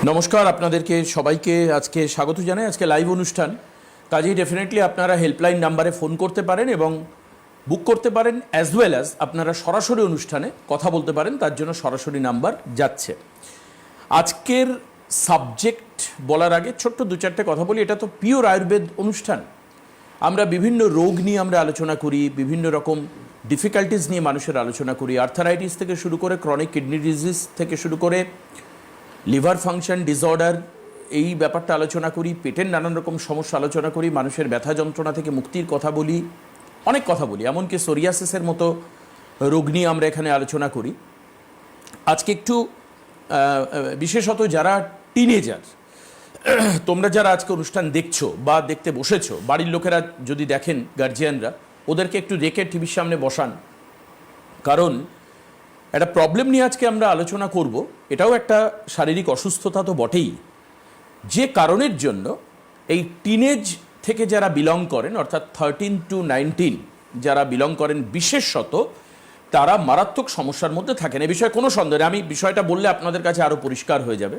নমস্কার, আপনাদেরকে সবাইকে আজকে স্বাগত জানাই। আজকে লাইভ অনুষ্ঠান, কাজেই ডেফিনেটলি আপনারা হেল্পলাইন নাম্বারে ফোন করতে পারেন এবং বুক করতে পারেন, অ্যাজ ওয়েল অ্যাজ আপনারা সরাসরি অনুষ্ঠানে কথা বলতে পারেন, তার জন্য সরাসরি নাম্বার যাচ্ছে। আজকের সাবজেক্ট বলার আগে ছোট্ট দু চারটে কথা বলি। এটা তো পিওর আয়ুর্বেদ অনুষ্ঠান। আমরা বিভিন্ন রোগ নিয়ে আমরা আলোচনা করি, বিভিন্ন রকম ডিফিকাল্টিস নিয়ে মানুষের আলোচনা করি, আর্থারাইটিস থেকে শুরু করে ক্রনিক কিডনি ডিজিজ থেকে শুরু করে লিভার ফাংশন ডিসঅর্ডার, এই ব্যাপারটা আলোচনা করি, পেটের নানান রকম সমস্যা আলোচনা করি, মানুষের ব্যথা যন্ত্রণা থেকে মুক্তির কথা বলি, অনেক কথা বলি, এমনকি সোরিয়াসিসের মতো রোগ নিয়ে আমরা এখানে আলোচনা করি। আজকে একটু বিশেষত যারা টিনেজার, তোমরা যারা আজকে অনুষ্ঠান দেখছো বা দেখতে বসেছো, বাড়ির লোকেরা যদি দেখেন, গার্জিয়ানরা, ওদেরকে একটু রেখে টিভির সামনে বসান, কারণ একটা প্রবলেম নিয়ে আজকে আমরা আলোচনা করব। এটাও একটা শারীরিক অসুস্থতা তো বটেই, যে কারণের জন্য এই টিনেজ থেকে যারা বিলং করেন, অর্থাৎ 13 to 19 যারা বিলং করেন, বিশেষত তারা মারাত্মক সমস্যার মধ্যে থাকেন। এ বিষয়ে কোনো সন্দেহ নেই, আমি বিষয়টা বললে আপনাদের কাছে আরও পরিষ্কার হয়ে যাবে।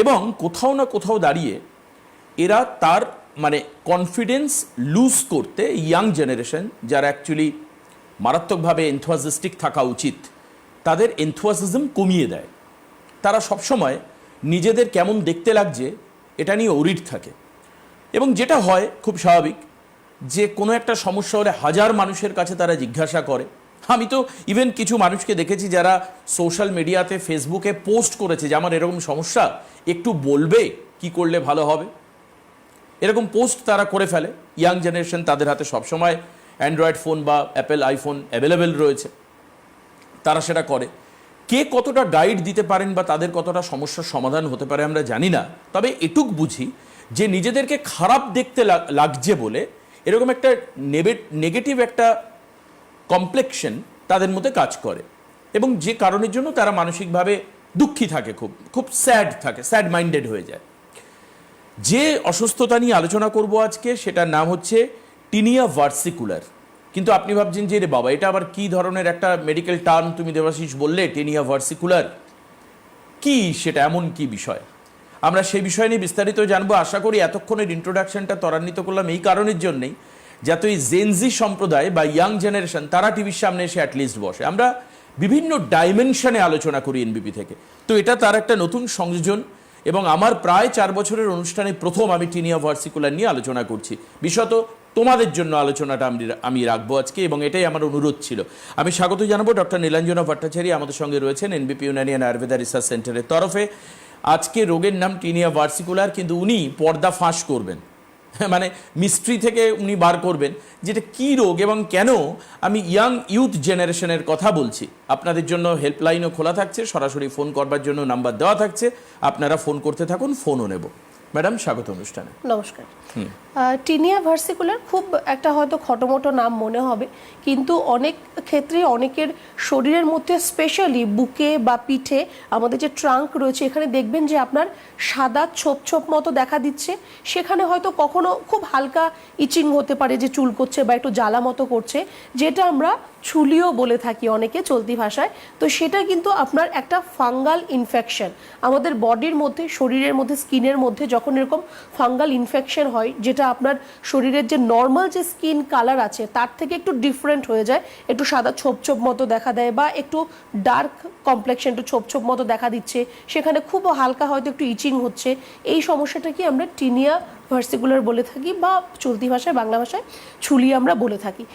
এবং কোথাও না কোথাও দাঁড়িয়ে এরা তার কনফিডেন্স লুজ করতে, ইয়াং জেনারেশন যারা অ্যাকচুয়ালি মারাত্মকভাবে এনথুয়াজিস্টিক থাকা উচিত, তাদের এনথুয়াসিজম কমিয়ে দেয়। তারা সবসময় নিজেদের কেমন দেখতে লাগছে এটা নিয়ে অরিড থাকে। এবং যেটা হয় খুব স্বাভাবিক, যে কোনো একটা সমস্যা হলে হাজার মানুষের কাছে তারা জিজ্ঞাসা করে। আমি তো ইভেন কিছু মানুষকে দেখেছি যারা সোশ্যাল মিডিয়াতে, ফেসবুকে পোস্ট করেছে যে আমার এরকম সমস্যা, একটু বলবে কি করলে ভালো হবে, এরকম পোস্ট তারা করে ফেলে। ইয়াং জেনারেশন, তাদের হাতে সবসময় অ্যান্ড্রয়েড ফোন বা অ্যাপেল আইফোন অ্যাভেলেবেল রয়েছে, তারা সেটা করে। কে কতটা গাইড দিতে পারেন বা তাদের কতটা সমস্যার সমাধান হতে পারে আমরা জানি না, তবে এটুক বুঝি যে নিজেদেরকে খারাপ দেখতে লাগছে বলে এরকম একটা নেগেটিভ একটা কমপ্লেক্সন তাদের মধ্যে কাজ করে, এবং যে কারণের জন্য তারা মানসিকভাবে দুঃখী থাকে, খুব খুব স্যাড থাকে, স্যাড মাইন্ডেড হয়ে যায়। যে অসুস্থতা নিয়ে আলোচনা করব আজকে, সেটার নাম হচ্ছে টিনিয়া ভার্সিকুলার। কিন্তু আপনি ভাবছেন যে রে বাবা, এটা আবার কি ধরনের একটা মেডিকেল টার্ম তুমি দেবাশিস বললে, টিনিয়া ভার্সিকুলার কি, সেটা এমন কি বিষয়? আমরা সেই বিষয় নিয়ে বিস্তারিত জানবো। আশা করি এতক্ষণের ইন্ট্রোডাকশনটা ত্বরান্বিত করলাম এই কারণের জন্যেই, যাতে ওই জেনজি সম্প্রদায় বা ইয়াং জেনারেশন তারা টিভির সামনে এসে অ্যাটলিস্ট বসে। আমরা বিভিন্ন ডাইমেনশনে আলোচনা করি এনবিপি থেকে, তো এটা তার একটা নতুন সংযোজন। এবং আমার প্রায় 4 বছরের অনুষ্ঠানে প্রথম আমি টিনিয়া ভার্সিকুলার নিয়ে আলোচনা করছি। বিশেষত তোমাদের জন্য আলোচনাটা আমি রাখবো আজকে, এবং এটাই আমার অনুরোধ ছিল। আমি স্বাগত জানাবো ডক্টর নীলাঞ্জনা ভট্টাচার্য, আমাদের সঙ্গে রয়েছেন এনবিপি ইউনানিয়ান আয়ুর্বেদা রিসার্চ সেন্টারের তরফে। আজকে রোগের নাম টিনিয়া ভার্সিকুলার, কিন্তু উনি পর্দা ফাঁস করবেন, মিস্ট্রি থেকে উনি বার করবেন যেটা কী রোগ এবং কেন। আমি ইয়াং ইউথ জেনারেশনের কথা বলছি। আপনাদের জন্য হেল্পলাইনও খোলা থাকছে, সরাসরি ফোন করবার জন্য নাম্বার দেওয়া থাকছে, আপনারা ফোন করতে থাকুন, ফোনও নেব। ম্যাডাম, স্বাগত অনুষ্ঠানে। নমস্কার। টিনিয়া ভার্সিকুলার খুব একটা হয়তো খটোমটো নাম মনে হবে, কিন্তু অনেক ক্ষেত্রে অনেকের শরীরের মধ্যে, স্পেশালি বুকে বা পিঠে, আমাদের যে ট্রাঙ্ক রয়েছে, এখানে দেখবেন যে আপনার সাদা ছোপ ছোপ মতো দেখা দিচ্ছে। সেখানে হয়তো কখনো খুব হালকা ইচিং হতে পারে, যে চুল করছে বা একটু জ্বালা মতো করছে, যেটা আমরা চুলিও বলে থাকি অনেকে চলতি ভাষায়। তো সেটা কিন্তু আপনার একটা ফাঙ্গাল ইনফেকশন। আমাদের বডির মধ্যে, শরীরের মধ্যে, স্কিনের মধ্যে যখন এরকম ফাঙ্গাল ইনফেকশন হয়, যেটা আপনার শরীরের যে নর্মাল যে স্কিন কালার আছে তার থেকে একটু ডিফারেন্ট হয়ে যায়, একটু সাদা ছোপ ছোপ মতো দেখা দেয় বা একটু ডার্ক কমপ্লেক্সন, একটু ছোপ ছোপ মতো দেখা দিচ্ছে, সেখানে খুব হালকা হয়তো একটু ইচিং হচ্ছে, এই সমস্যাটাকে আমরা টিনিয়া ভার্সিকুলার বলে থাকি, বা চলতি ভাষায়, বাংলা ভাষায় ছুলি আমরা বলে থাকি।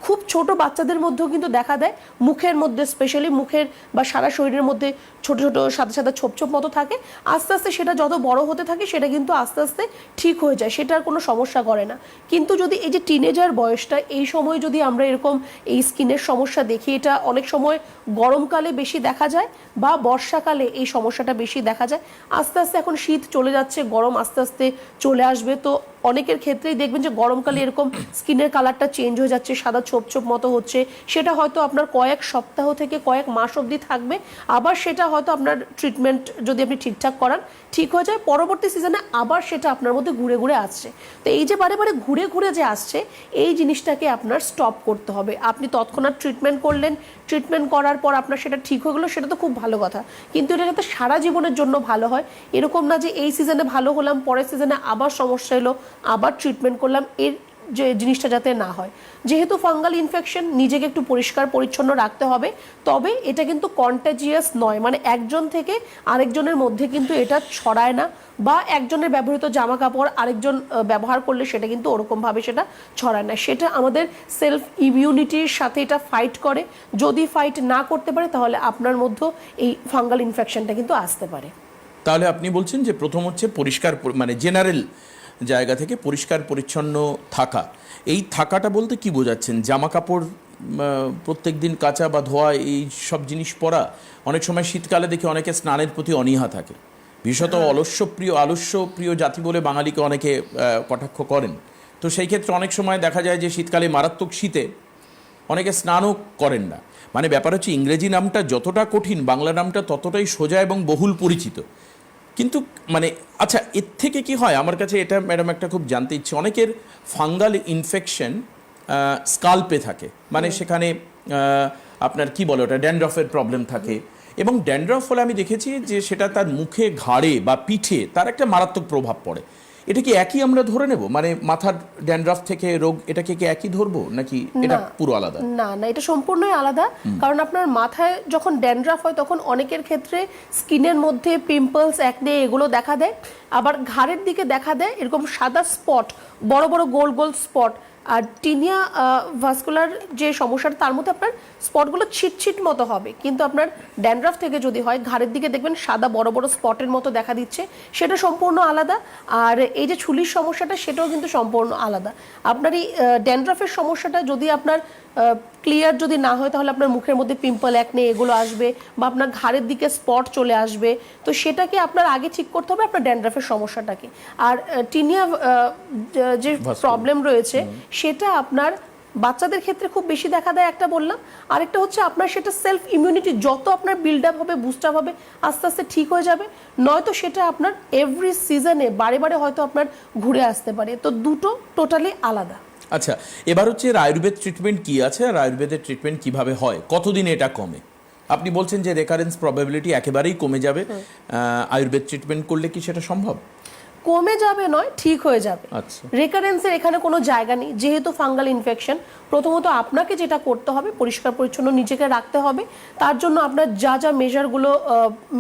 খুব ছোট বাচ্চাদের মধ্যেও কিন্তু দেখা দেয়, মুখের মধ্যে, স্পেশালি মুখের বা সারা শরীরের মধ্যে ছোট ছোট সাদা সাদা ছোপ ছোপ মতো থাকে। আস্তে আস্তে সেটা যত বড় হতে থাকে, সেটা কিন্তু আস্তে আস্তে ঠিক হয়ে যায়, সেটা আর কোনো সমস্যা করে না। কিন্তু যদি এই যে টিনেজার বয়সটা, এই সময় যদি আমরা এরকম এই স্কিনের সমস্যা দেখি, এটা অনেক সময় গরমকালে বেশি দেখা যায় বা বর্ষাকালে এই সমস্যাটা বেশি দেখা যায়। আস্তে আস্তে এখন শীত চলে যাচ্ছে, গরম আস্তে আস্তে চলে আসবে, তো অনেকের ক্ষেত্রেই দেখবেন যে গরমকালে এরকম স্কিনের কালারটা চেঞ্জ হয়ে যাচ্ছে, সাদা ছোপ ছোপ মতো হচ্ছে, সেটা হয়তো আপনার কয়েক সপ্তাহ থেকে কয়েক মাস অবধি থাকবে, আবার সেটা হয়তো আপনার ট্রিটমেন্ট যদি আপনি ঠিকঠাক করান ঠিক হয়ে যায়, পরবর্তী সিজনে আবার সেটা আপনার মধ্যে ঘুরে ঘুরে আসছে। তো এই যে বারে বারে ঘুরে ঘুরে যে আসছে, এই জিনিসটাকে আপনার স্টপ করতে হবে। আপনি তৎক্ষণাৎ ট্রিটমেন্ট করলেন, ট্রিটমেন্ট করার পর আপনার সেটা ঠিক হয়ে গেলো, সেটা তো খুব ভালো কথা, কিন্তু এটা যাতে সারা জীবনের জন্য ভালো হয়, এরকম না যে এই সিজনে ভালো হলাম, পরের সিজনে আবার সমস্যা এলো, আবার ট্রিটমেন্ট করলাম, এর যে জিনিসটা যাতে না হয়। যেহেতু ফাঙ্গাল ইনফেকশন, নিজেকে একটু পরিষ্কার পরিচ্ছন্ন রাখতে হবে, তবে এটা কিন্তু কন্টাজিয়াস নয়, মানে একজন থেকে আরেকজনের মধ্যে কিন্তু এটা ছড়ায় না, বা একজনের ব্যবহৃত জামা কাপড় আরেকজন ব্যবহার করলে সেটা কিন্তু ওরকমভাবে সেটা ছড়ায় না। সেটা আমাদের সেলফ ইমিউনিটির সাথে এটা ফাইট করে, যদি ফাইট না করতে পারে তাহলে আপনার মধ্যেও এই ফাঙ্গাল ইনফেকশনটা কিন্তু আসতে পারে। তাহলে আপনি বলছেন যে প্রথম হচ্ছে পরিষ্কার মানে জেনারেল জায়গা থেকে পরিষ্কার পরিচ্ছন্ন থাকা। এই থাকাটা বলতে কি বোঝাচ্ছেন? জামা কাপড় প্রত্যেক দিন কাচা বা ধোয়া, এই সব জিনিস পরা? অনেক সময় শীতকালে দেখি অনেকে স্নানের প্রতি অনীহা থাকে, বিশেষত আলস্যপ্রিয় জাতি বলে বাঙালিকে অনেকে কটাক্ষ করেন। তো সেই ক্ষেত্রে অনেক সময় দেখা যায় যে শীতকালে মারাত্মক শীতে অনেকে স্নানও করেন না। মানে ব্যাপার হচ্ছে ইংরেজি নামটা যতটা কঠিন, বাংলা নামটা ততটাই সোজা এবং বহুল পরিচিত। কিন্তু মানে আচ্ছা, এর থেকে কি হয়? আমার কাছে এটা ম্যাডাম একটা খুব জানতে ইচ্ছে, অনেকের ফাঙ্গাল ইনফেকশন স্কাল্পে থাকে, মানে সেখানে আপনার কি বলে ওটা, ড্যান্ড্রফের প্রবলেম থাকে, এবং ড্যান্ড্রফ হলে আমি দেখেছি যে সেটা তার মুখে, ঘাড়ে বা পিঠে তার একটা মারাত্মক প্রভাব পড়ে। এটা কি একই আমরা ধরে নেব, মানে মাথার ড্যান্ড্রফ থেকে রোগ, এটাকে কি একই ধরবো নাকি এটা পুরো আলাদা? না না, এটা সম্পূর্ণই আলাদা। কারণ আপনার মাথায় যখন ড্যান্ড্রাফ হয় তখন অনেকের ক্ষেত্রে স্কিনের মধ্যে পিম্পলস, অ্যাকনে এগুলো দেখা দেয়, আবার ঘাড়ের দিকে দেখা দেয় এরকম সাদা স্পট, বড় বড় গোল গোল স্পট। আর টিনিয়া ভাস্কুলার যে সমস্যাটা, তার মধ্যে আপনার স্পটগুলো ছিটছিট মতো হবে, কিন্তু আপনার ড্যান্ড্রাফ থেকে যদি হয় ঘাড়ের দিকে দেখবেন সাদা বড় বড় স্পটের মতো দেখা দিচ্ছে, সেটা সম্পূর্ণ আলাদা। আর এই যে চুলির সমস্যাটা, সেটাও কিন্তু সম্পূর্ণ আলাদা। আপনার এই ড্যান্ড্রাফের সমস্যাটা যদি আপনার ক্লিয়ার যদি না হয়, তাহলে আপনার মুখের মধ্যে পিম্পল, অ্যাকনে এগুলো আসবে, বা আপনার ঘাড়ের দিকে স্পট চলে আসবে। তো সেটাকে আপনার আগে ঠিক করতে হবে, আপনার ড্যান্ড্রাফের সমস্যাটাকে। আর টিনিয়া যে প্রবলেম রয়েছে, সেটা আপনার বাচ্চাদের ক্ষেত্রে খুব বেশি দেখা দেয়, একটা বললাম। আরেকটা হচ্ছে আপনার সেটা সেলফ ইমিউনিটি যত আপনার বিল্ড আপ হবে, বুস্ট আপ হবে, আস্তে আস্তে ঠিক হয়ে যাবে, নয়তো সেটা আপনার এভরি সিজনে বারে বারে হয়তো আপনার ঘুরে আসতে পারে। তো দুটো টোটালি আলাদা। আচ্ছা, এবার হচ্ছে আয়ুর্বেদ ট্রিটমেন্ট কি আছে, আর আয়ুর্বেদের ট্রিটমেন্ট কিভাবে হয়, কতদিনে এটা কমে? আপনি বলছেন যে রেকারেন্স প্রবাবিলিটি একেবারেই কমে যাবে, আয়ুর্বেদ ট্রিটমেন্ট করলে কি সেটা সম্ভব? কমে যাবে নয়, ঠিক হয়ে যাবে। আচ্ছা, রেকারেন্সের এখানে কোনো জায়গা নেই, যেহেতু ফাঙ্গাল ইনফেকশন। প্রথমত আপনাকে যেটা করতে হবে, পরিষ্কার পরিচ্ছন্ন নিজেকে রাখতে হবে, তার জন্য আপনার যা যা মেজারগুলো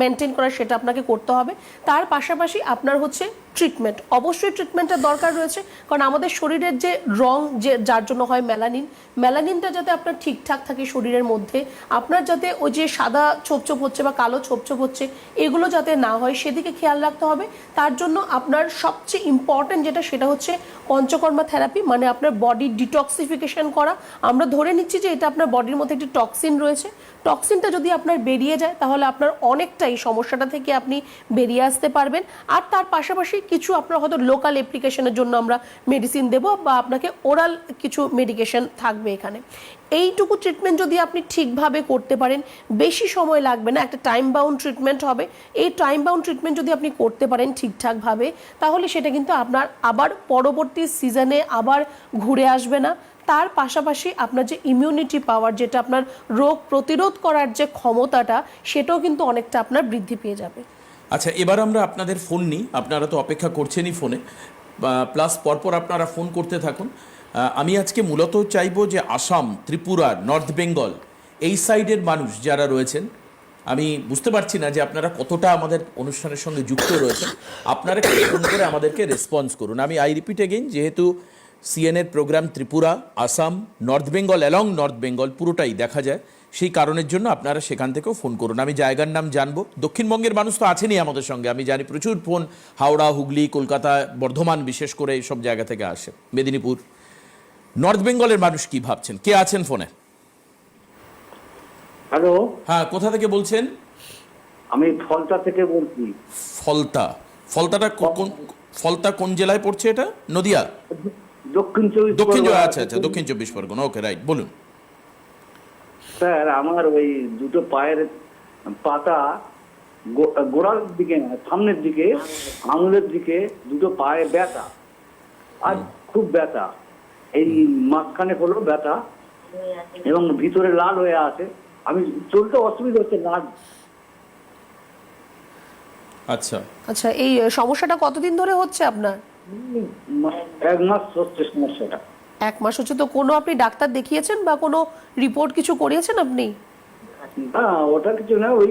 মেনটেন করা সেটা আপনাকে করতে হবে। তার পাশাপাশি আপনার হচ্ছে ট্রিটমেন্ট, অবশ্যই ট্রিটমেন্টের দরকার রয়েছে, কারণ আমাদের শরীরের যে রং, যে যার জন্য হয় মেলানিনটা যাতে আপনার ঠিকঠাক থাকে শরীরের মধ্যে, আপনার যাতে ওই যে সাদা ছোপ ছোপ হচ্ছে বা কালো ছোপ ছোপ হচ্ছে, এগুলো যাতে না হয় সেদিকে খেয়াল রাখতে হবে। তার জন্য আপনার সবচেয়ে ইম্পর্টেন্ট যেটা, সেটা হচ্ছে পঞ্চকর্মা থেরাপি, মানে আপনার বডি ডিটক্সিফিকেশন করা। আমরা ধরে নিচ্ছি যে এটা আপনার বডির মধ্যে একটি টক্সিন রয়েছে, টক্সিনটা যদি আপনার বেরিয়ে যায়, তাহলে আপনার অনেকটাই সমস্যাটা থেকে আপনি বেরিয়ে আসতে পারবেন। আর তার পাশাপাশি কিছু আপনার হয়তো লোকাল অ্যাপ্লিকেশনের জন্য আমরা মেডিসিন দেব, বা আপনাকে ওরাল কিছু মেডিকেশন থাকবে এখানে। এইটুকু ট্রিটমেন্ট যদি আপনি ঠিকভাবে করতে পারেন, বেশি সময় লাগবে না, একটা টাইম বাউন্ড ট্রিটমেন্ট হবে। এই টাইম বাউন্ড ট্রিটমেন্ট যদি আপনি করতে পারেন ঠিকঠাকভাবে, তাহলে সেটা কিন্তু আপনার আবার পরবর্তী সিজনে আবার ঘুরে আসবে না। তার পাশাপাশি আপনার যে ইমিউনিটি পাওয়ার, যেটা আপনার রোগ প্রতিরোধ করার যে ক্ষমতাটা, সেটাও কিন্তু অনেকটা আপনার বৃদ্ধি পেয়ে যাবে। আচ্ছা, এবার আমরা আপনাদের ফোন নিই, আপনারা তো অপেক্ষা করছেনই ফোনে, প্লাস পরপর আপনারা ফোন করতে থাকুন। আমি আজকে মূলত চাইবো যে আসাম, ত্রিপুরা, নর্থ বেঙ্গল এই সাইডের মানুষ যারা রয়েছেন, আমি বুঝতে পারছি না যে আপনারা কতটা আমাদের অনুষ্ঠানের সঙ্গে যুক্ত রয়েছেন, আপনারা ফোন করে আমাদেরকে রেসপন্স করুন। আমি রিপিট এগেইন, যেহেতু সিএনএর programme Tripura, Assam, North Bengal, along North Bengal পুরোটাই দেখা যায়, সেই কারণের জন্য আপনারা সেখান থেকেও ফোন করুন। আমি জায়গার নাম জানবো। দক্ষিণবঙ্গের মানুষ তো আছেনই আমাদের সঙ্গে, আমি জানি প্রচুর ফোন হাওড়া, হুগলি, কলকাতা, বর্ধমান বিশেষ করে এইসব জায়গা থেকে আসে, মেদিনীপুর। নর্থ বেঙ্গলের মানুষ কি ভাবছেন? কে আছেন ফোনে? হ্যালো, হ্যাঁ, কোথা থেকে বলছেন? আমি ফলতা থেকে বলছি। ফলতাটা ফলতা কোন জেলায় পড়ছে এটা? নদিয়া? দক্ষিণ চব্বিশ দক্ষিণ পরগনা। আচ্ছা আচ্ছা, দক্ষিণ 24 পরগনা। ওকে, রাইট, বলুন। স্যার আমার ওই দুটো পায়ের পাতা গোড়ার দিকে না, সামনের দিকে আঙুলের দিকে দুটো পায়ে ব্যথা, আর খুব ব্যথা। এই মাঝখানে হলো ব্যথা এবং ভিতরে লাল হয়ে আছে। আমি চলতে অসুবিধা হচ্ছে, লাল। আচ্ছা, আচ্ছা, এই সমস্যাটা কতদিন ধরে হচ্ছে আপনার? 1 মাস হচ্ছে সমস্যাটা। 1 মাস হচ্ছে। তো কোনো আপনি ডাক্তার দেখিয়েছেন বা কোনো রিপোর্ট কিছু করিয়েছেন আপনি? না, ওটা কিছু না, ওই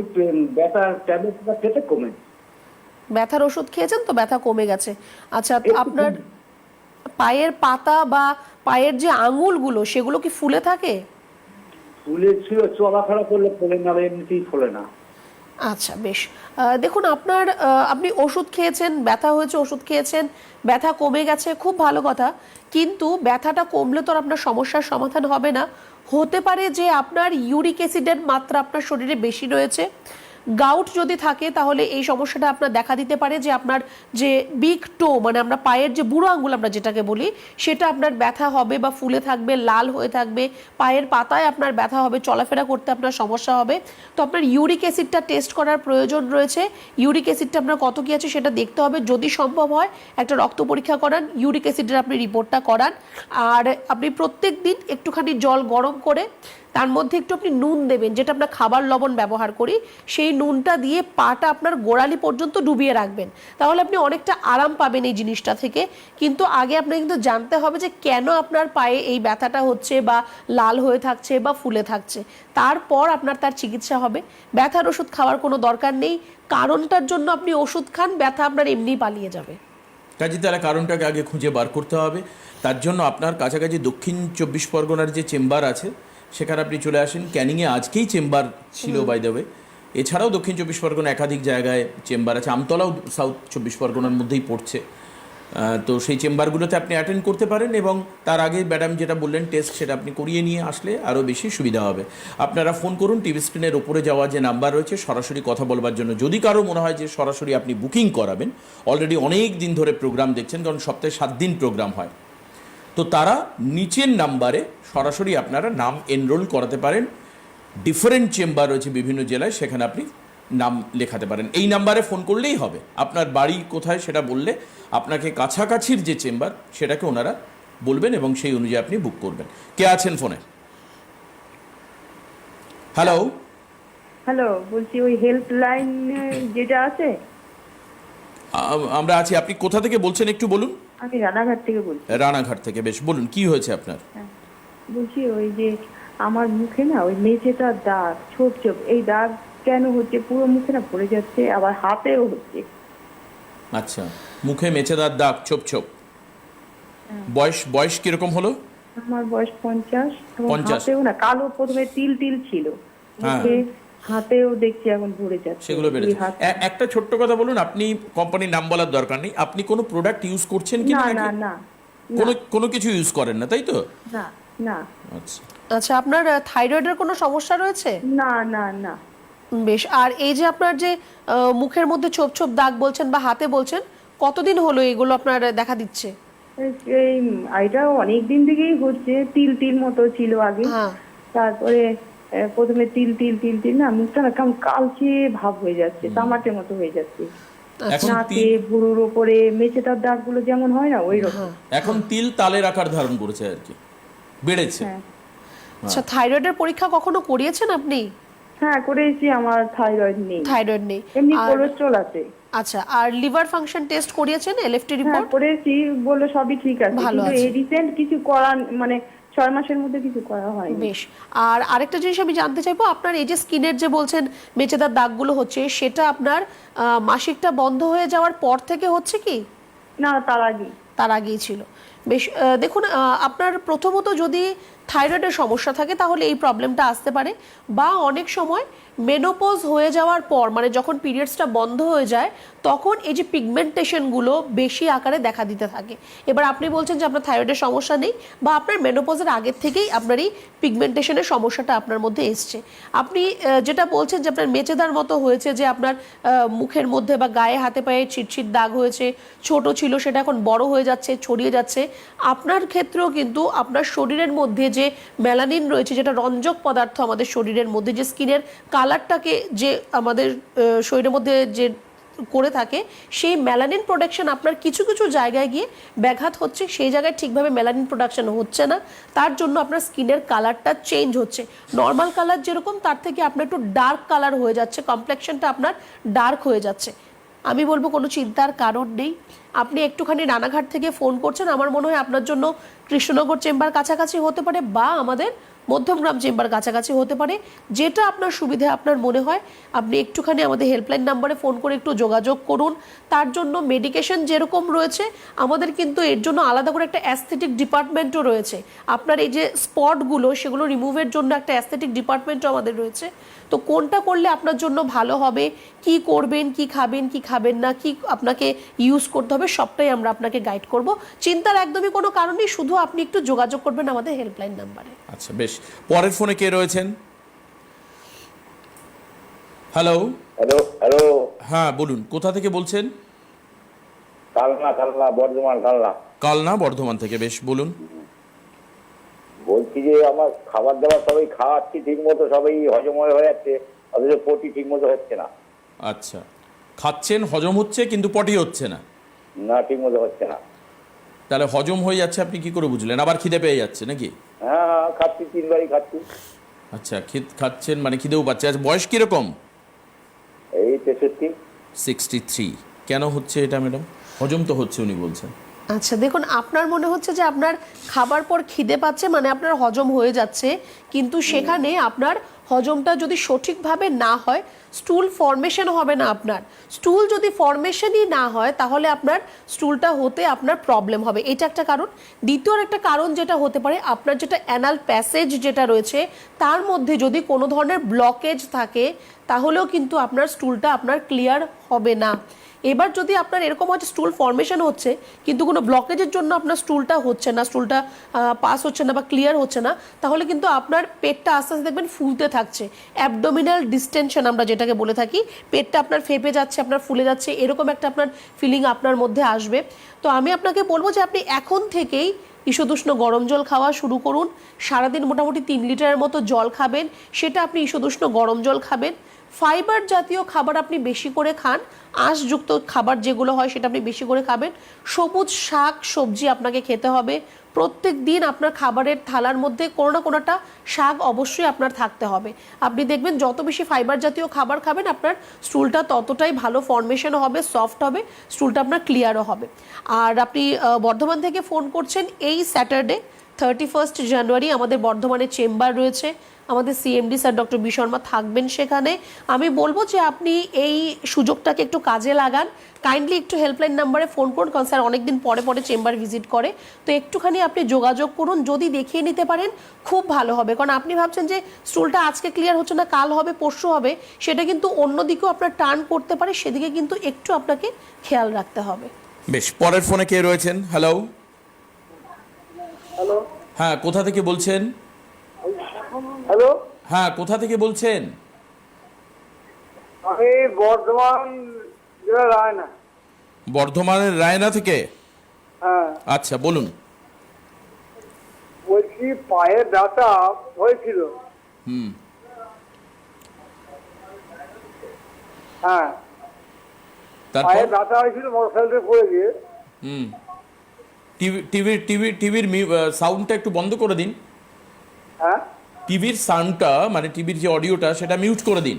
ব্যথার ট্যাবলেটটা খেতে কমে। ব্যথার ওষুধ খেয়েছেন তো ব্যথা কমে গেছে। আচ্ছা, তো আপনার পায়ের পাতা বা পায়ের যে আঙুলগুলো সেগুলো কি ফুলে থাকে? ফুলে ছিল, চলাফেরা করলে ফোলে না, এমনিতেই ফোলে না। আচ্ছা, বেশ। দেখুন, আপনি ওষুধ খেয়েছেন, ব্যথা হয়েছে, ওষুধ খেয়েছেন, ব্যথা কমে গেছে, খুব ভালো কথা। কিন্তু ব্যথাটা কমলে তো আর আপনার সমস্যার সমাধান হবে না। হতে পারে যে আপনার ইউরিক অ্যাসিডের মাত্রা আপনার শরীরে বেশি রয়েছে। গাউট যদি থাকে তাহলে এই সমস্যাটা আপনার দেখা দিতে পারে যে আপনার যে বিগ টো, মানে আমরা পায়ের যে বুড়ো আঙ্গুল আমরা যেটাকে বলি, সেটা আপনার ব্যথা হবে বা ফুলে থাকবে, লাল হয়ে থাকবে। পায়ের পাতায় আপনার ব্যথা হবে, চলাফেরা করতে আপনার সমস্যা হবে। তো আপনার ইউরিক অ্যাসিডটা টেস্ট করার প্রয়োজন রয়েছে। ইউরিক অ্যাসিডটা আপনার কত কি আছে সেটা দেখতে হবে। যদি সম্ভব হয় একটা রক্ত পরীক্ষা করান, ইউরিক অ্যাসিডের আপনি রিপোর্টটা করান। আর আপনি প্রত্যেক দিন একটুখানি জল গরম করে তার মধ্যে একটু আপনি নুন দেবেন, যেটা আমরা খাবার লবণ ব্যবহার করি, সেই নুনটা দিয়ে পাটা আপনার গোড়ালি পর্যন্ত ডুবিয়ে রাখবেন। তাহলে আপনি অনেকটা আরাম পাবেন এই জিনিসটা থেকে। কিন্তু আগে আপনাকে কিন্তু জানতে হবে যে কেন আপনার পায়ে এই ব্যথাটা হচ্ছে বা লাল হয়ে থাকছে বা ফুলে থাকছে। তারপর আপনার তার চিকিৎসা হবে। ব্যথার ওষুধ খাওয়ার কোনো দরকার নেই। কারণটার জন্য আপনি ওষুধ খান, ব্যথা আপনার এমনিই পালিয়ে যাবে। কাজে তাহলে কারণটাকে আগে খুঁজে বার করতে হবে। তার জন্য আপনার কাছাকাছি দক্ষিণ 24 পরগনার যে চেম্বার আছে সেখানে আপনি চলে আসেন। ক্যানিংয়ে আজকেই চেম্বার ছিল, বাই দ্য ওয়ে। এছাড়াও দক্ষিণ 24 পরগনা একাধিক জায়গায় চেম্বার আছে, আমতলাও সাউথ 24 পরগনার মধ্যেই পড়ছে। তো সেই চেম্বারগুলোতে আপনি অ্যাটেন্ড করতে পারেন এবং তার আগে ম্যাডাম যেটা বললেন টেস্ট, সেটা আপনি করিয়ে নিয়ে আসলে আরও বেশি সুবিধা হবে। আপনারা ফোন করুন, টিভি স্ক্রিনের ওপরে যাওয়া যে নাম্বার রয়েছে সরাসরি কথা বলবার জন্য। যদি কারো মনে হয় যে সরাসরি আপনি বুকিং করাবেন, অলরেডি অনেক দিন ধরে প্রোগ্রাম দেখছেন, কারণ সপ্তাহে 7 দিন প্রোগ্রাম হয়, তো তারা নিচের নাম্বারে সরাসরি আপনারা নাম এনরোল করাতে পারেন। ডিফারেন্ট চেম্বার রয়েছে বিভিন্ন জেলায়, সেখানে আপনি নাম লেখাতে পারেন। এই নাম্বারে ফোন করলেই হবে। আপনার বাড়ি কোথায় সেটা বললে আপনাকে কাছাকাছির যে চেম্বার সেটাকে ওনারা বলবেন এবং সেই অনুযায়ী আপনি বুক করবেন। কে আছেন ফোনে? হ্যালো, হ্যালো, বলছি ওই হেল্পলাইন যেটা আছে। আমরা আছি। আপনি কোথা থেকে বলছেন একটু বলুন। আমি রানাঘাট থেকে বলছি। রানাঘাট থেকে, বেশ, বলুন কি হয়েছে আপনার? হ্যাঁ, বলছি ওই যে আমার মুখে না ওই মেঝেটার দাগ, ছোপ ছোপ, এই দাগ কেন হচ্ছে? পুরো মুখে না পড়ে যাচ্ছে, আবার হাতেও হচ্ছে। আচ্ছা, মুখে মেচেদার দাগ, ছোপ ছোপ। বয়স কিরকম হলো? আমার বয়স 50। এবং 50? হাতেও না কালো, প্রথমে তিল তিল ছিল মুখে, হাতেও দেখছি এখন ভরে যাচ্ছে। সেগুলো বেড়েছে। দুই হাতে। একটা ছোট্ট কথা বলুন, আপনি কোম্পানির নাম বলার দরকার নেই, আপনি কোনো প্রোডাক্ট ইউজ করছেন কি না না? না না কোনো কিছু ইউজ করেন না, তাই তো? না না আচ্ছা, আচ্ছা, আপনার থাইরয়েডের কোনো সমস্যা রয়েছে? না না না। বেশ। আর এই যে আপনার যে মুখের মধ্যে ছোপ ছোপ দাগ বলছেন বা হাতে বলছেন, কতদিন হলো এগুলো আপনার দেখা দিচ্ছে? এই এটা অনেক দিন থেকেই হচ্ছে, তিল তিল মতো ছিল আগে। হ্যাঁ। তারপরে প্রথমে তিল তিল তিল তিল না, মুখটা না কেমন কালচে ভাব হয়ে যাচ্ছে, তামাটে মতো হয়ে যাচ্ছে। এখন নাকে, ভুরুর উপরে মেচেদার দাগগুলো যেমন হয় না, ওই রকম। এখন তিল তালের আকার ধারণ করেছে আর কি, বেড়েছে। হ্যাঁ আচ্ছা, থাইরয়েডের পরীক্ষা কখনো করিয়েছেন আপনি? হ্যাঁ, করেছি। আমার থাইরয়েড নেই, থাইরয়েড নেই। এমনি আর কোলেস্ট্রল আছে। আচ্ছা, আর লিভার ফাংশন টেস্ট করিয়েছেন, এলএফটি হ্যাঁ রিপোর্ট? করেছি, বললো সবই ঠিক আছে, ভালো কিন্তু আছে। এই রিসেন্ট কিছু করা, মানে 6 মাসের মধ্যে কিছু করা হয়নি। বেশ। আর আরেকটা জিনিস আমি জানতে চাইবো, আপনার এই যে স্কিনের যে বলছেন মেচেদার দাগগুলো হচ্ছে, সেটা আপনার মাসিকটা বন্ধ হয়ে যাওয়ার পর থেকে হচ্ছে কি? না, তার আগে। তার আগেই ছিল। বেশ। দেখুন, আপনার প্রথমত যদি থাইরয়েডের সমস্যা থাকে তাহলে এই প্রবলেমটা আসতে পারে। বা অনেক সময় মেনোপজ হয়ে যাওয়ার পর, মানে যখন পিরিয়ডসটা বন্ধ হয়ে যায়, তখন এই যে পিগমেন্টেশনগুলো বেশি আকারে দেখা দিতে থাকে। এবার আপনি বলছেন যে আপনার থাইরয়েডের সমস্যা নেই, বা আপনার মেনোপজের আগের থেকেই আপনার এই পিগমেন্টেশনের সমস্যাটা আপনার মধ্যে এসছে। আপনি যেটা বলছেন যে আপনার মেচেদার মতো হয়েছে, যে আপনার মুখের মধ্যে বা গায়ে হাতে পায়ে ছিটছিট দাগ হয়েছে, ছোট ছিল সেটা এখন বড় হয়ে যাচ্ছে, ছড়িয়ে যাচ্ছে, আপনার ক্ষেত্রেও কিন্তু আপনার শরীরের মধ্যে যে মেলানিন রয়েছে, যেটা রঞ্জক পদার্থ আমাদের শরীরের মধ্যে, যে স্কিনের কালারটাকে যে আমাদের শরীরের মধ্যে যে করে থাকে, সেই মেলানিন প্রোডাকশন আপনার কিছু কিছু জায়গায় গিয়ে ব্যাঘাত হচ্ছে, সেই জায়গায় ঠিকভাবে মেলানিন প্রোডাকশন হচ্ছে না, তার জন্য আপনার স্কিনের কালারটা চেঞ্জ হচ্ছে। নর্মাল কালার যেরকম, তার থেকে আপনার একটু ডার্ক কালার হয়ে যাচ্ছে, কমপ্লেক্সনটা আপনার ডার্ক হয়ে যাচ্ছে। আমি বলবো কোনো চিন্তার কারণ নেই। আপনি একটুখানি রানাঘাট থেকে ফোন করছেন, আমার মনে হয় আপনার জন্য কৃষ্ণনগর চেম্বার কাছাকাছি হতে পারে, বা আমাদের মধ্যমগ্রাম চেম্বার কাছাকাছি হতে পারে। যেটা আপনার সুবিধে আপনার মনে হয়, আপনি একটুখানি আমাদের হেল্পলাইন নাম্বারে ফোন করে একটু যোগাযোগ করুন। তার জন্য মেডিকেশন যেরকম রয়েছে, আমাদের কিন্তু এর জন্য আলাদা করে একটা অ্যাস্থেটিক ডিপার্টমেন্টও রয়েছে। আপনার এই যে স্পটগুলো, সেগুলো রিমুভের জন্য একটা অ্যাস্থেটিক ডিপার্টমেন্টও আমাদের রয়েছে। তো কোনটা করলে আপনার জন্য ভালো হবে, কি করবেন, কি খাবেন, কি খাবেন না, কি আপনাকে ইউজ করতে হবে, সবটাই আমরা আপনাকে গাইড করব। চিন্তার একদমই কোনো কারণ নেই, শুধু আপনি একটু যোগাযোগ করবেন আমাদের হেল্পলাইন নাম্বারে। আচ্ছা, বেশ। পরের ফোনে কে রয়েছেন? হ্যালো। Hello hello. হ্যাঁ বলুন, কোথা থেকে বলছেন? কালনা বর্ধমান কালনা। কালনা বর্ধমান থেকে, বেশ বলুন। বলছি যে আমার খাবার দাবার সবাই খাওয়াচ্ছি ঠিক মতো, সবাই হজম হয়ে যাচ্ছে, অথচ পটি ঠিক মতো হচ্ছে না। আচ্ছা, খাচ্ছেন, হজম হচ্ছে, কিন্তু পটি হচ্ছে না? না, ঠিক মতো হচ্ছে না। তাহলে হজম হয়ে যাচ্ছে আপনি কি করে বুঝলেন? আবার খিদে পেয়ে যাচ্ছে নাকি? হ্যাঁ, খাচ্ছি, 3 বারই খাচ্ছি। আচ্ছা, খাচ্ছেন মানে খিদেও পাচ্ছে। আচ্ছা, বয়স কিরকম? এই 63। 63। কেন হচ্ছে এটা ম্যাডাম? হজম তো হচ্ছে উনি বলছেন। আচ্ছা দেখুন, আপনার মনে হচ্ছে যে আপনার খাবার পর খিদে পাচ্ছে, মানে আপনার হজম হয়ে যাচ্ছে, কিন্তু সেখানে আপনার হজমটা যদি সঠিকভাবে না হয়, স্টুল ফর্মেশন হবে না। আপনার স্টুল যদি ফর্মেশনই না হয়, তাহলে আপনার স্টুলটা হতে আপনার প্রবলেম হবে, এটা একটা কারণ। দ্বিতীয় একটা কারণ যেটা হতে পারে, আপনার যেটা অ্যানাল প্যাসেজ যেটা রয়েছে, তার মধ্যে যদি কোনো ধরনের ব্লকেজ থাকে, তাহলেও কিন্তু আপনার স্টুলটা আপনার ক্লিয়ার হবে না। এবার যদি আপনার এরকম হচ্ছে স্টুল ফর্মেশন হচ্ছে, কিন্তু কোনো ব্লকেজের জন্য আপনার স্টুলটা হচ্ছে না, স্টুলটা পাস হচ্ছে না বা ক্লিয়ার হচ্ছে না, তাহলে কিন্তু আপনার পেটটা আস্তে আস্তে দেখবেন ফুলতে থাকছে। অ্যাবডোমিনাল ডিস্টেনশন আমরা যেটাকে বলে থাকি, পেটটা আপনার ফেপে যাচ্ছে, আপনার ফুলে যাচ্ছে, এরকম একটা আপনার ফিলিং আপনার মধ্যে আসবে। তো আমি আপনাকে বলবো যে আপনি এখন থেকেই ঈষদুষ্ণ গরম জল খাওয়া শুরু করুন। সারাদিন মোটামুটি 3 লিটারের মতো জল খাবেন, সেটা আপনি ঈষদুষ্ণ গরম জল খাবেন। ফাইবার জাতীয় খাবার আপনি বেশি করে খান, আঁশযুক্ত খাবার যেগুলো হয় সেটা আপনি বেশি করে খাবেন। সবুজ শাক সবজি আপনাকে খেতে হবে। প্রত্যেক দিন আপনার খাবারের থালার মধ্যে কোনো না কোনোটা শাক অবশ্যই আপনার থাকতে হবে। আপনি দেখবেন যত বেশি ফাইবার জাতীয় খাবার খাবেন, আপনার স্টুলটা ততটাই ভালো ফর্মেশন হবে, সফট হবে, স্টুলটা আপনার ক্লিয়ারও হবে। আর আপনি বর্ধমান থেকে ফোন করছেন, এই স্যাটারডে 31 জানুয়ারি আমাদের বর্ধমানে চেম্বার রয়েছে, আমাদের CMD sir doctor B Sharma থাকবেন সেখানে। আমি বলবো যে আপনি এই সুযোগটাকে একটু কাজে লাগান। কাইন্ডলি একটু হেল্পলাইন নাম্বারে ফোন করুন, কারণ স্যার অনেকদিন পরে পরে চেম্বার ভিজিট করে, তো একটুখানি আপনি যোগাযোগ করুন। যদি দেখিয়ে নিতে পারেন খুব ভালো হবে, কারণ আপনি ভাবছেন যে স্টুলটা আজকে ক্লিয়ার হচ্ছে না, কাল হবে, পরশু হবে, সেটা কিন্তু অন্যদিকেও আপনার টার্ন করতে পারে, সেদিকে কিন্তু একটু আপনাকে খেয়াল রাখতে হবে। বেশ, পরের ফোনে কে রয়েছেন? হ্যালো। হ্যালো। হ্যাঁ, কোথা থেকে বলছেন? হ্যালো, হ্যাঁ, কোথা থেকে বলছেন? আমি বর্ধমান জেলা রায়না। বর্ধমানের রায়না থেকে? হ্যাঁ, আচ্ছা, বলুন। বলছি পায়ে ব্যথা হয়েছিল। হুম। হ্যাঁ, তারপর? পায়ে ব্যথা হয়েছিল মোটরসাইকেলে পড়ে গিয়ে। হুম। টিভির সাউন্ডটা একটু বন্ধ করে দিন। হ্যাঁ, টিভির সাউন্ডটা, মানে টিভির যে অডিওটা, সেটা মিউট করে দিন।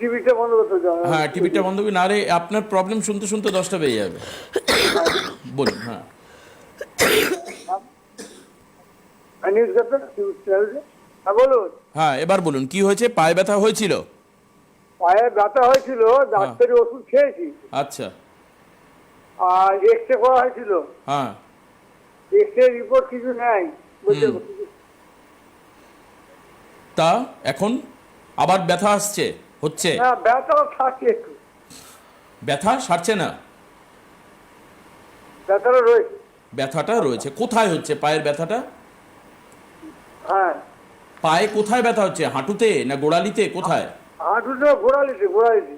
টিভিটা বন্ধ করতে হবে। হ্যাঁ, টিভিটা বন্ধ করে, নাহলে আপনার প্রবলেম শুনতে শুনতে 10টা বেজে যাবে। বলুন। হ্যাঁ, নিউজ চ্যানেলে। হ্যাঁ বলুন। হ্যাঁ, এবার বলুন, কি হয়েছে? পায়ে ব্যথা হয়েছিল? পায়ে ব্যথা হয়েছিল, ডাক্তারি ওষুধ খেয়েছি, আচ্ছা। আর এক্সরে করা হয়েছিল। হ্যাঁ। এক্সরে রিপোর্ট কিছু নেই, বুঝতে তা এখন আবার ব্যথা আসছে, হচ্ছে? হ্যাঁ, ব্যথা থাকে একটু, ব্যথা সারছে না? ব্যথাটা রয়েছে। ব্যথাটা রয়েছে, কোথায় হচ্ছে পায়ের ব্যথাটা? হ্যাঁ, পায়ে কোথায় ব্যথা হচ্ছে, হাঁটুতে না গোড়ালিতে, কোথায়? হাঁটুতে গোড়ালিতে গোড়ালিতে।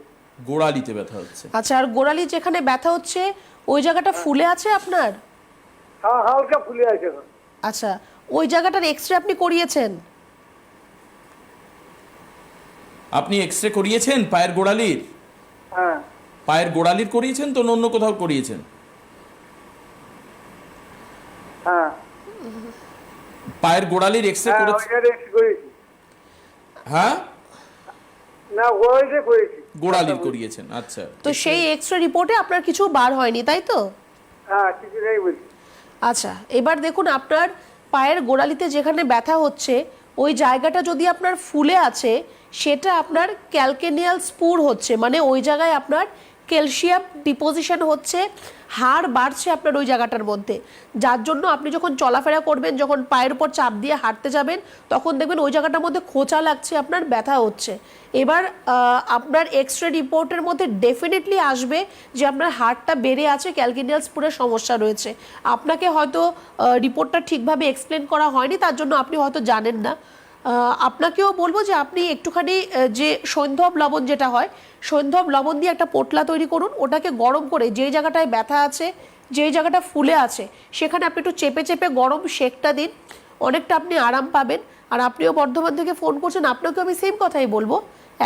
গোড়ালিতে ব্যথা হচ্ছে। আচ্ছা, আর গোড়ালি যেখানে ব্যথা হচ্ছে ওই জায়গাটা ফুলে আছে আপনার? হ্যাঁ, হালকা ফুলে আছে এখন। আচ্ছা, ওই জায়গাটার এক্সরে আপনি করিয়েছেন? আপনি এক্সরে করিয়েছেন পায়ের গোড়ালির? হ্যাঁ, পায়ের গোড়ালির করিয়েছেন তো, না অন্য কোথাও করিয়েছেন? হ্যাঁ, পায়ের গোড়ালির এক্সরে হ্যাঁ, করেছেন? ওইখানে একটু করেছি। হ্যাঁ, না, গোড়ালিতে করেছি। গোড়ালির করিয়েছেন, আচ্ছা। তো সেই এক্সরে রিপোর্টে আপনার কিছু বার হয়নি, তাই তো? হ্যাঁ, কিছু নেই বলছি। আচ্ছা, এবার দেখুন আপনার পায়ের গোড়ালিতে যেখানে ব্যথা হচ্ছে ওই জায়গাটা যদি আপনার ফুলে আছে সেটা আপনার ক্যালকেনিয়াল স্পুর হচ্ছে, মানে ওই জায়গায় আপনার ক্যালসিয়াম ডিপোজিশন হচ্ছে, হাড় বাড়ছে আপনার ওই জায়গাটার মধ্যে, যার জন্য আপনি যখন চলাফেরা করবেন, যখন পায়ের উপর চাপ দিয়ে হাঁটতে যাবেন তখন দেখবেন ওই জায়গাটার মধ্যে খোঁচা লাগছে, আপনার ব্যথা হচ্ছে। এবার আপনার এক্সরে রিপোর্টের মধ্যে ডেফিনেটলি আসবে যে আপনার হাড়টা বেড়ে আছে, ক্যালকেনিয়াল স্পুরের সমস্যা রয়েছে। আপনাকে হয়তো রিপোর্টটা ঠিকভাবে এক্সপ্লেন করা হয়নি, তার জন্য আপনি হয়তো জানেন না। আপনাকেও বলবো যে আপনি একটুখানি যে সৈন্ধব লবণ যেটা হয়, সৈন্ধব লবণ দিয়ে একটা পোটলা তৈরি করুন, ওটাকে গরম করে যেই জায়গাটায় ব্যথা আছে, যেই জায়গাটা ফুলে আছে সেখানে আপনি একটু চেপে চেপে গরম সেকটা দিন, অনেকটা আপনি আরাম পাবেন। আর আপনিও বর্ধমান থেকে ফোন করছেন, আপনাকেও আমি সেম কথাই বলবো,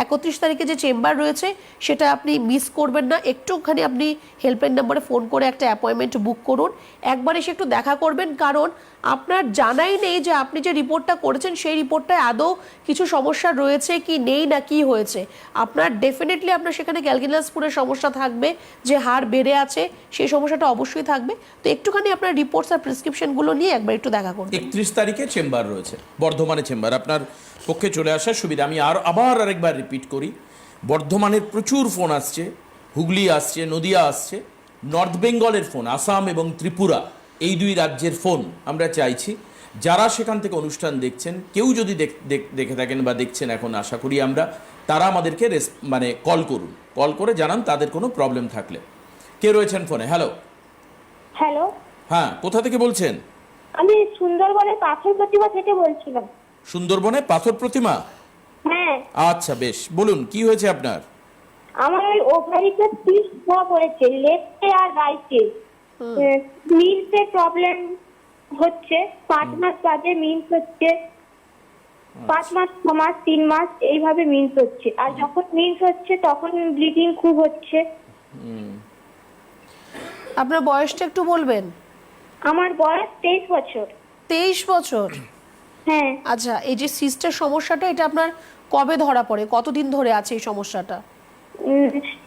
31 তারিখে যে চেম্বার রয়েছে সেটা আপনি মিস করবেন না। একটুখানি আপনি হেল্পলাইন নাম্বারে ফোন করে একটা অ্যাপয়েন্টমেন্ট বুক করুন, একবার এসে একটু দেখা করবেন, কারণ আপনার জানাই নেই যে আপনি যে রিপোর্টটা করেছেন সেই রিপোর্টটায় আদৌ কিছু সমস্যা রয়েছে কি নেই না কি হয়েছে। আপনার ডেফিনেটলি আপনার সেখানে ক্যালকেনিয়াল স্পুরের সমস্যা থাকবে, যে হাড় বেড়ে আছে সেই সমস্যাটা অবশ্যই থাকবে। তো একটুখানি আপনার রিপোর্টস আর প্রেসক্রিপশনগুলো নিয়ে একবার একটু দেখা করুন। 31 তারিখে চেম্বার রয়েছে, বর্ধমানে চেম্বার, আপনার পক্ষে চলে আসার সুবিধা। আমি আবার আরেকবার রিপিট করি, বর্ধমানের প্রচুর ফোন আসছে, হুগলি আসছে, নদিয়া আসছে, নর্থ বেঙ্গলের ফোন, আসাম এবং ত্রিপুরা, এই দুই রাজ্যের ফোন আমরা চাইছি। যারা সেখান থেকে অনুষ্ঠান দেখছেন, কেউ যদি দেখে থাকেন বা দেখছেন এখন, আশা করি আমরা, তারা আমাদেরকে কল করুন, কল করে জানান তাদের কোনো প্রবলেম থাকলে। কে রয়েছেন ফোনে? হ্যালো। হ্যালো, হ্যাঁ, কোথা থেকে বলছেন? আমি সুন্দরবনের পাথর প্রতিমা থেকে বলছিলাম। সুন্দরবনে পাথর প্রতিমা? হ্যাঁ, আচ্ছা, বেশ, বলুন কি হয়েছে আপনার? আমার ওই ওভারিতে সিস্ট ধরা পড়েছে, লেফটে আর রাইটে। মিলসে প্রবলেম হচ্ছে, 5 মাস বাদে মিলস হচ্ছে, 5 মাস 6 মাস 3 মাস এইভাবে মিলস হচ্ছে। আর যখন মিলস হচ্ছে তখন ব্লিডিং খুব হচ্ছে। আপনার বয়সটা একটু বলবেন? আমার বয়স 23 বছর। 23 বছর? হ্যাঁ। আচ্ছা, এই যে সিস্টের সমস্যাটা, এটা আপনার কবে ধরা পড়ে, কতদিন ধরে আছে এই সমস্যাটা?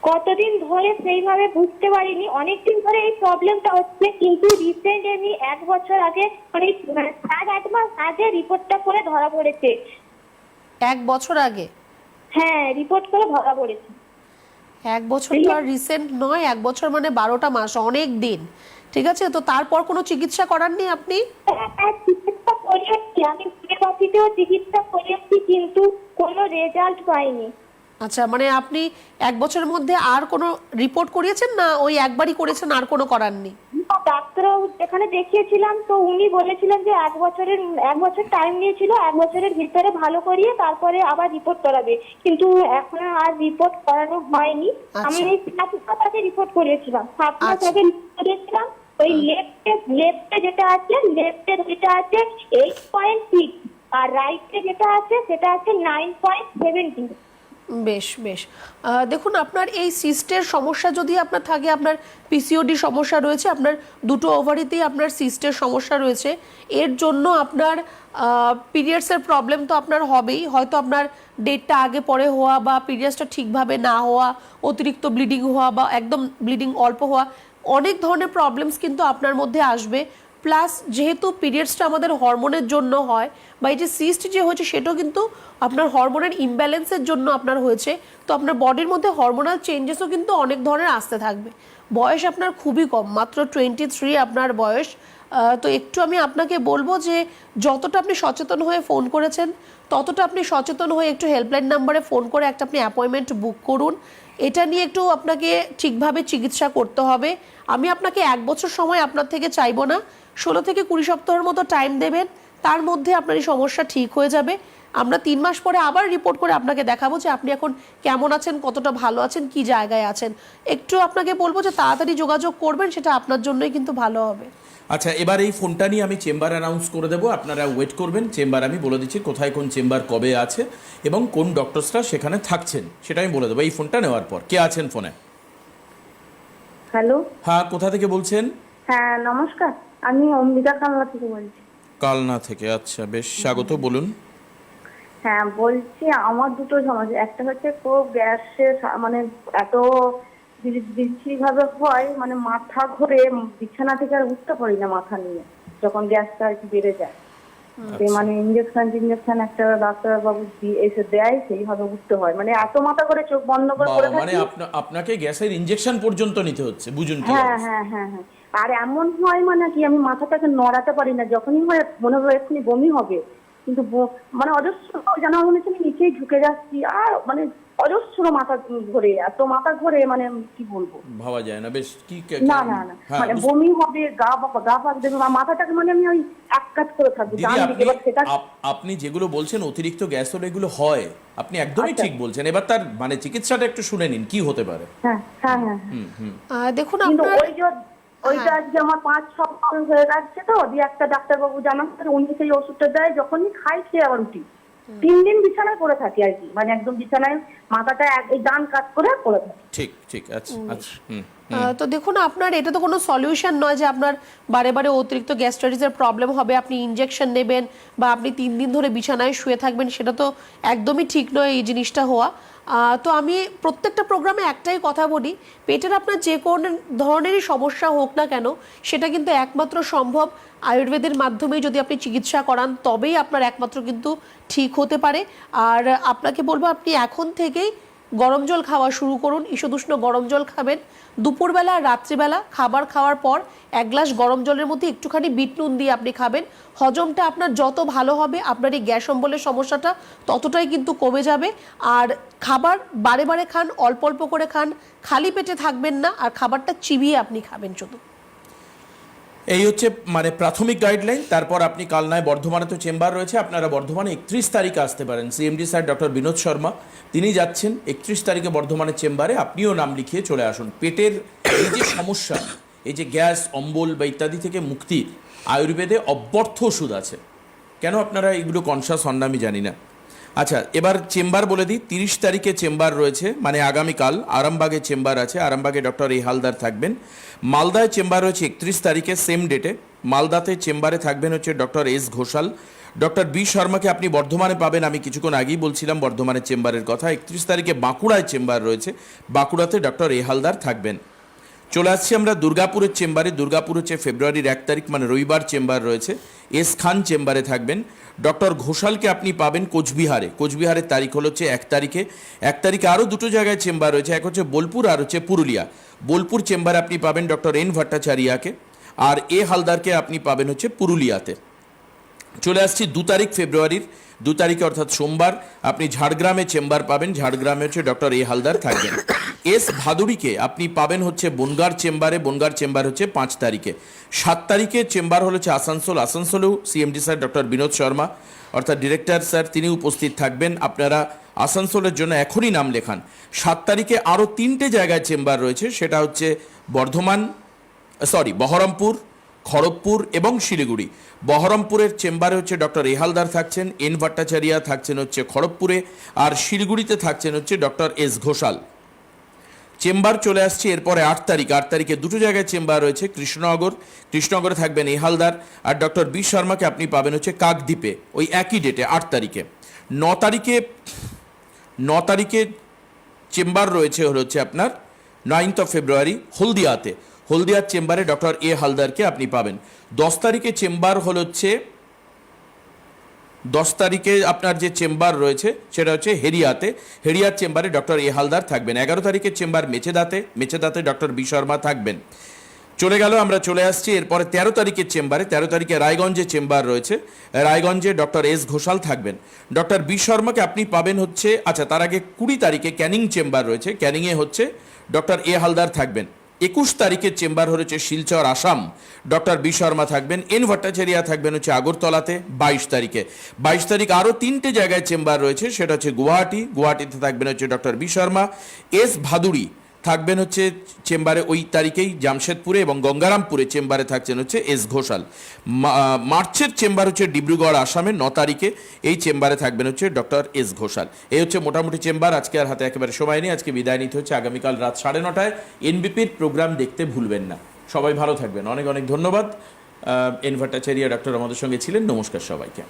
কতদিন ধরে সেইভাবে বুঝতে পারিনি, অনেকদিন ধরে এই প্রবলেমটা হচ্ছে, কিন্তু রিসেন্ট আমি 1 বছর আগে, মানে 7-8 মাস আগে রিপোর্টটা করে ধরা পড়েছে। 1 বছর আগে? হ্যাঁ, রিপোর্ট করে ধরা পড়েছে। 1 বছর তো আর রিসেন্ট নয়, 1 বছর মানে 12টা মাস, অনেক দিন। ঠিক আছে, তো তারপর কোনো চিকিৎসা করাননি আপনি? চিকিৎসা করিয়েছি, আমি হোমিওপ্যাথিতেও চিকিৎসা করিয়েছি, কিন্তু কোনো রেজাল্ট পাইনি। আচ্ছা, মানে আপনি 1 বছরের মধ্যে আর কোনো রিপোর্ট করিয়েছেন না, ওই একবারই করেছেন, আর কোনো করাননি? ডাক্তারও যেখানে দেখিয়েছিলাম তো উনি বলেছিলেন যে 1 বছর টাইম নিয়েছিল, 1 বছরের ভিতরে ভালো করিয়ে তারপরে আবার রিপোর্ট করাবে, কিন্তু এখন আর রিপোর্ট করানো হয়নি। আমি 7 মাস আগে রিপোর্ট করিয়েছিলাম, 7 মাস আগে করিয়েছিলাম। ওই লেফটে যেটা আছে 8.6 আর রাইটে যেটা আছে সেটা আছে 9.70। বেশ বেশ, দেখুন আপনার এই সিস্টের সমস্যা যদি আপনার থাকে, আপনার পিসিওডি সমস্যা রয়েছে, আপনার দুটো ওভারিতেই আপনার সিস্টের সমস্যা রয়েছে, এর জন্য আপনার পিরিয়ডসের প্রবলেম তো আপনার হবেই, হয়তো আপনার ডেটটা আগে পরে হওয়া, বা পিরিয়ডসটা ঠিকভাবে না হওয়া, অতিরিক্ত ব্লিডিং হওয়া, বা একদম ব্লিডিং অল্প হওয়া, অনেক ধরনের প্রবলেমস কিন্তু আপনার মধ্যে আসবে। প্লাস যেহেতু পিরিয়ডসটা আমাদের হরমোনের জন্য হয়, বা এই যে সিস্ট যে হয়েছে সেটাও কিন্তু আপনার হরমোনের ইমব্যালেন্সের জন্য আপনার হয়েছে, তো আপনার বডির মধ্যে হরমোনাল চেঞ্জেসও কিন্তু অনেক ধরনের আসতে থাকবে। বয়স আপনার খুবই কম, মাত্র 23 আপনার বয়স। তো একটু আমি আপনাকে বলবো যে যতটা আপনি সচেতন হয়ে ফোন করেছেন ততটা আপনি সচেতন হয়ে একটু হেল্পলাইন নাম্বারে ফোন করে একটা আপনি অ্যাপয়েন্টমেন্ট বুক করুন। এটা নিয়ে একটু আপনাকে ঠিকভাবে চিকিৎসা করতে হবে। আমি আপনাকে 1 বছর সময় আপনার থেকে চাইবো না, 16 থেকে 20 সপ্তাহের মতো টাইম দেবেন, তার মধ্যে আপনার এই সমস্যা ঠিক হয়ে যাবে। আমরা 3 মাস পরে আবার রিপোর্ট করে আপনাকে দেখাবো যে আপনি এখন কেমন আছেন, কতটা ভালো আছেন, কি জায়গায় আছেন। একটু আপনাকে বলবো যে তাড়াতাড়ি যোগাযোগ করবেন, সেটা আপনার জন্যই কিন্তু ভালো হবে। আচ্ছা, এবার এই ফোনটা নিয়ে আমি চেম্বার অ্যানাউন্স করে দেবো, আপনারা ওয়েট করবেন। চেম্বার আমি বলে দিচ্ছি কোথায় কোন চেম্বার কবে আছে এবং কোন ডক্টরসরা সেখানে থাকছেন, সেটা আমি বলে দেবো এই ফোনটা নেওয়ার পর। কে আছেন ফোনে? হ্যালো, হ্যাঁ, কোথা থেকে বলছেন? হ্যাঁ নমস্কার, আমি অম্বিকা কামলা থেকে বলছি। কালনা থেকে, আচ্ছা বেশ, স্বাগত, বলুন। হ্যাঁ বলছি, আমার দুটো সমস্যা। একটা হচ্ছে খুব গ্যাসের মানে এত বিচ্ছিরি ভাবে হয়, মানে মাথা ঘুরে বিছানা থেকে আর উঠতে পারি না মাথা নিয়ে, যখন গ্যাসটা আর কি বেড়ে যায়। মানে ইঞ্জেকশন একটা ডাক্তারবাবু এসে দেয়, সেইভাবে উঠতে হয়। মানে এত মাথা করে চোখ বন্ধ করে পড়ে মানে থাকি। আপনাকে গ্যাসের ইনজেকশন পর্যন্ত নিতে হচ্ছে, বুঝুন কি হ্যাঁ অবস্থা। হ্যাঁ হ্যাঁ হ্যাঁ। আর এমন হয় মানে কি, আমি মাথাটাকে নড়াতে পারি না, যখনই হয় মনে হয় এক্ষুনি বমি হবে, কিন্তু মানে অজস্র যেন মনে হচ্ছে আমি নিচেই ঝুঁকে যাচ্ছি। আর মানে অজস্র মাথা ঘোরে, এত মাথা ঘোরে মানে কি বলবো, ভাবা যায় না। বেশ, কি না না না, হ্যাঁ, মানে বমি হবে, গা পাক দেবে, মাথাটাকে মানে আমি ওই এক কাজ করে থাকবো দিদি, ডান দিকে। এবার সেটা আপনি যেগুলো বলছেন অতিরিক্ত গ্যাস হলে এগুলো হয়, আপনি একদমই আচ্ছা। ঠিক বলছেন। এবার তার মানে চিকিৎসাটা একটু শুনে নিন কি হতে পারে। হ্যাঁ হ্যাঁ হ্যাঁ। দেখুন কিন্তু আপনার ওইটা আজকে আমার 5-6 মাস হয়ে যাচ্ছে, তো দিয়ে একটা ডাক্তারবাবু জানান, উনি সেই ওষুধটা দেয়, যখনই খাই খেয়ে আবার উঠি। 3 দিন বিছানায় পড়ে থাকি আর কি, মানে একদম বিছানায় মাথাটা এই ডান কাজ করে পড়ে থাকি। ঠিক ঠিক, আচ্ছা আচ্ছা। তো দেখুন, আপনার এটা তো কোনো সলিউশন নয় যে আপনার বারে বারে অতিরিক্ত গ্যাস্ট্রাইটিসের প্রবলেম হবে, আপনি ইনজেকশন নেবেন বা আপনি 3 দিন ধরে বিছানায় শুয়ে থাকবেন, সেটা তো একদমই ঠিক নয় এই জিনিসটা হওয়া। তো আমি প্রত্যেকটা প্রোগ্রামে একটাই কথা বলি, পেটের আপনার যে কোনো ধরনেরই সমস্যা হোক না কেন, সেটা কিন্তু একমাত্র সম্ভব আয়ুর্বেদের মাধ্যমেই যদি আপনি চিকিৎসা করান, তবেই আপনার একমাত্র কিন্তু ঠিক হতে পারে। আর আপনাকে বলবো, আপনি এখন থেকেই গরম জল খাওয়া শুরু করুন, ঈষদুষ্ণ গরম জল খাবেন। দুপুরবেলা আর রাত্রিবেলা খাবার খাওয়ার পর 1 গ্লাস গরম জলের মধ্যে একটুখানি বিট নুন দিয়ে আপনি খাবেন। হজমটা আপনার যত ভালো হবে, আপনার এই গ্যাস অম্বলের সমস্যাটা ততটাই কিন্তু কমে যাবে। আর খাবার বারে বারে খান, অল্প অল্প করে খান, খালি পেটে থাকবেন না, আর খাবারটা চিবিয়ে আপনি খাবেন শুধু। এই হচ্ছে মানে প্রাথমিক গাইডলাইন। তারপর আপনি কালনায়, বর্ধমানে তো চেম্বার রয়েছে, আপনারা বর্ধমানে 31 তারিখে আসতে পারেন। CMD sir doctor Binod Sharma তিনি যাচ্ছেন 31 তারিখে বর্ধমানের চেম্বারে, আপনিও নাম লিখিয়ে চলে আসুন। পেটের এই যে সমস্যা, এই যে গ্যাস অম্বল বা ইত্যাদি থেকে মুক্তির আয়ুর্বেদে অব্যর্থ ওষুধ আছে। কেন আপনারা এগুলো কনসাস হন না আমি জানি না। আচ্ছা, এবার চেম্বার বলে দিই। 30 তারিখে চেম্বার রয়েছে, মানে আগামীকাল আরামবাগে চেম্বার আছে। আরামবাগে ডক্টর এ হালদার থাকবেন। মালদায় চেম্বার রয়েছে 31 তারিখে, সেম ডেটে। মালদাতে চেম্বারে থাকবেন হচ্ছে doctor S Ghoshal. Doctor B শর্মাকে আপনি বর্ধমানে পাবেন, আমি কিছুক্ষণ আগেই বলছিলাম বর্ধমানের চেম্বারের কথা। 31 তারিখে বাঁকুড়ায় চেম্বার রয়েছে, বাঁকুড়াতে ডক্টর এ হালদার থাকবেন। চলে আসছি আমরা দুর্গাপুরের চেম্বারে। দুর্গাপুর হচ্ছে ফেব্রুয়ারির 1 তারিখ, মানে রবিবার চেম্বার রয়েছে। এস খান চেম্বারে থাকবেন। ডক্টর ঘোষালকে আপনি পাবেন কোচবিহারে। কোচবিহারের তারিখ হলো হচ্ছে 1 তারিখে। 1 তারিখে আরও দুটো জায়গায় চেম্বার রয়েছে, এক হচ্ছে বোলপুর আর হচ্ছে পুরুলিয়া। বোলপুর চেম্বারে আপনি পাবেন ডক্টর এন ভট্টাচারিয়াকে, আর এ হালদারকে আপনি পাবেন হচ্ছে পুরুলিয়াতে। চলে আসছি 2 তারিখ ফেব্রুয়ারির, 2 তারিখে অর্থাৎ সোমবার আপনি ঝাড়গ্রামে চেম্বার পাবেন। ঝাড়গ্রামে হচ্ছে ডক্টর এ হালদার থাকবেন। এস ভাদুড়িকে আপনি পাবেন হচ্ছে বনগার চেম্বারে। বনগার চেম্বার হচ্ছে 5 তারিখে। 7 তারিখে চেম্বার হলো হচ্ছে আসানসোল। আসানসোলেও CMD sir doctor Binod Sharma অর্থাৎ ডিরেক্টর স্যার তিনি উপস্থিত থাকবেন। আপনারা আসানসোলের জন্য এখনই নাম লেখান। 7 তারিখে আরও 3টে জায়গায় চেম্বার রয়েছে, সেটা হচ্ছে বহরমপুর, খড়গপুর এবং শিলিগুড়ি। বহরমপুরের চেম্বারে হচ্ছে ডক্টর এ হালদার থাকছেন, এন ভট্টাচারিয়া থাকছেন হচ্ছে খড়গপুরে, আর শিলিগুড়িতে থাকছেন হচ্ছে ডক্টর এস ঘোষাল। চেম্বার চলে আসছে এরপরে 8 তারিখ। 8 তারিখে দুটো জায়গায় চেম্বার রয়েছে, কৃষ্ণনগরে থাকবেন এ হালদার, আর ডক্টর বি শর্মাকে আপনি পাবেন হচ্ছে কাকদ্বীপে, ওই একই ডেটে 8 তারিখে। 9 তারিখে চেম্বার রয়েছে হচ্ছে আপনার 9th of ফেব্রুয়ারি হলদিয়াতে। হলদিয়ার চেম্বারে ডক্টর এ হালদারকে আপনি পাবেন। 10 তারিখে চেম্বার হল হচ্ছে 10 তারিখে আপনার যে চেম্বার রয়েছে সেটা হচ্ছে হেরিয়াতে। হেরিয়ার চেম্বারে ডক্টর এ হালদার থাকবেন। 11 তারিখের চেম্বার মেচেদাতে ডক্টর বি শর্মা থাকবেন। চলে গেল, আমরা চলে আসছি এরপরে 13 তারিখের চেম্বারে। 13 তারিখে রায়গঞ্জে চেম্বার রয়েছে। রায়গঞ্জে ডক্টর এস ঘোষাল থাকবেন। ডক্টর বি শর্মাকে আপনি পাবেন হচ্ছে, আচ্ছা তার আগে 20 তারিখে ক্যানিং চেম্বার রয়েছে, ক্যানিংয়ে হচ্ছে ডক্টর এ হালদার থাকবেন। 21 তারিখের চেম্বার হচ্ছে শিলচর আসাম, ডক্টর বি শর্মা থাকবেন। এন ভট্টাচার্য থাকবেন হচ্ছে আগরতলাতে 22 তারিখে। 22 তারিখ আরও 3টে জায়গায় চেম্বার রয়েছে, সেটা হচ্ছে গুয়াহাটিতে থাকবেন হচ্ছে doctor B Sharma. S Bhaduri থাকবেন হচ্ছে চেম্বারে ওই তারিখেই জামশেদপুরে, এবং গঙ্গারামপুরে চেম্বারে থাকছেন হচ্ছে এস ঘোষাল। মার্চের চেম্বার হচ্ছে ডিব্রুগড় আসামে 9 তারিখে, এই চেম্বারে থাকবেন হচ্ছে ডক্টর এস ঘোষাল। এই হচ্ছে মোটামুটি চেম্বার। আজকে আর হাতে একেবারে সময় নেই, আজকে বিদায় নিতে হচ্ছে। আগামীকাল রাত 9:30 এনবিপির প্রোগ্রাম দেখতে ভুলবেন না। সবাই ভালো থাকবেন, অনেক অনেক ধন্যবাদ। এন ভট্টাচার্য ডক্টর আমাদের সঙ্গে ছিলেন। নমস্কার সবাইকে।